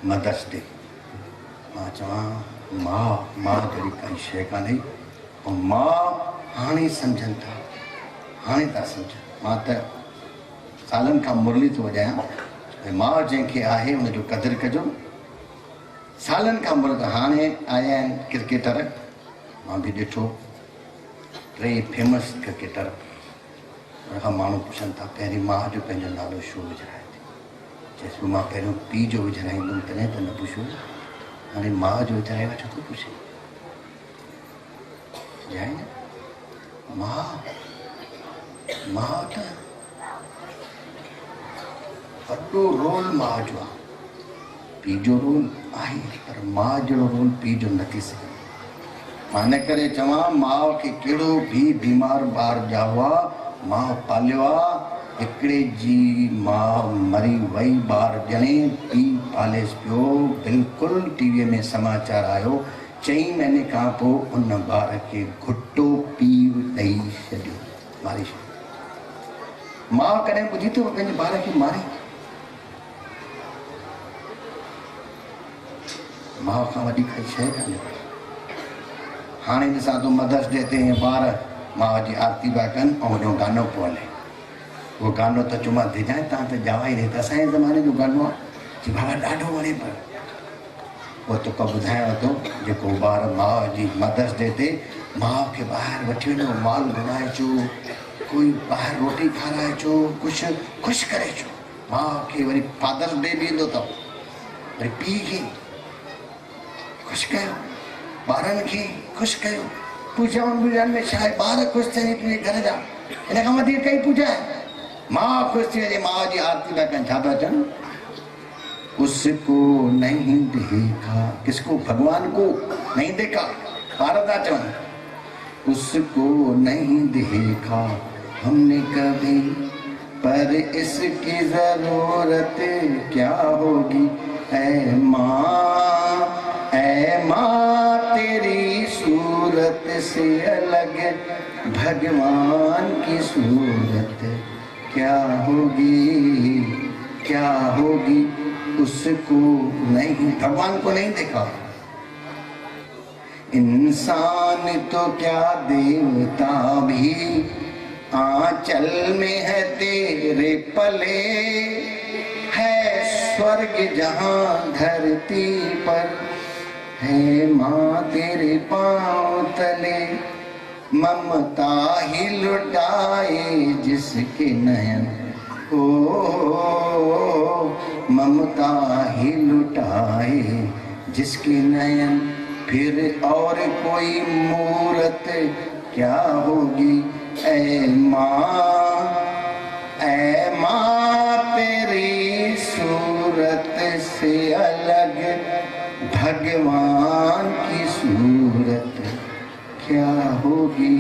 Mother's day मां चवां मां मां जहिड़ी काई शइ कान्हे ऐं मां हाणे सम्झनि था सम्झनि। मां त सालनि खां मुरली थो वॼायां भई मां जंहिंखे आहे उनजो क़दुरु कजो। सालनि खां मुरली हाणे आया आहिनि क्रिकेटर, मां बि ॾिठो 3 फेमस क्रिकेटर। उनखां माण्हू पुछनि था पहिरीं मां जो पंहिंजो नालो छो विझाए थी, चएसि मां पहिरियों पीउ जो विझाईंदुमि तॾहिं त न पुछो, हाणे मां जो विझाए वठो थो पुछे। विझाए न मां त वॾो रोल मां जो आहे। पीउ जो रोल आहे पर मां जहिड़ो रोल पीउ जो न थी सघे। मां इन करे चवां माउ खे कहिड़ो बि बीमार ॿार ॼाओ आहे मां पालियो आहे। हिकिड़े जी मां मरी वई ॿार ॼणे पीउ पालेसि पियो। बिल्कुलु टीवीअ में समाचार आयो 4 महीने खां पोइ उन ॿार खे घुटो पीउ ॾेई छॾियो, मारे छॾियो। मां कॾहिं ॿुधी अथव पंहिंजे ॿार खे मारे? माउ खां वॾी काई शइ कान्हे। हाणे ॾिसां थो मदर्स डे ते ॿार माउ जी आरती पिया कनि ऐं वॾो गानो पियो हले। उहो गानो त चुमा दिजाए तव्हां त जावा ई रहे त असांजे ज़माने जो गानो आहे जी बाबा ॾाढो वणे पियो। उहो तोखे ॿुधायांव थो जेको ॿार माउ जी मदर्स डे ते माउ खे ॿाहिरि वठी वञो, माल घुराए अचो, कोई ॿाहिरि रोटी खाराए अचो, कुझु ख़ुशि करे अचो। माउ खे वरी फादर्स डे बि ईंदो अथव, वरी पीउ खे ख़ुशि कयो, ॿारनि खे ख़ुशि कयो। पूजाउनि वूजाउनि में छा आहे, ॿार ख़ुशि थियनि तुंहिंजे घर जा, इन खां वधीक कई पूजा आहे। माउ ख़ुशि थी वञे, माउ जी आरती पिया कनि, छा पिया चवनि? उसको नहीं देखा, किसको? भगवान को नहीं देखा, ॿार था चवनि। उसको नहीं देखा हमने कभी, पर इसकी जरूरत क्या होगी। ऐ माँ तेरी सूरत से अलग भगवान की सूरत क्या होगी। उसको नहीं, भगवान को नहीं देखा। इंसान तो क्या देवता भी आंचल में है तेरे पले, है स्वर्ग जहां धरती पर, है माँ तेरे पांव तले। ममता ही लुटाए जिसके नयन, ओ ममता ही लुटाए जिसके नयन, फिर और कोई मूरत क्या होगी। ऐ माँ तेरी सूरत से अलग भगवान की सूरत क्या होगी।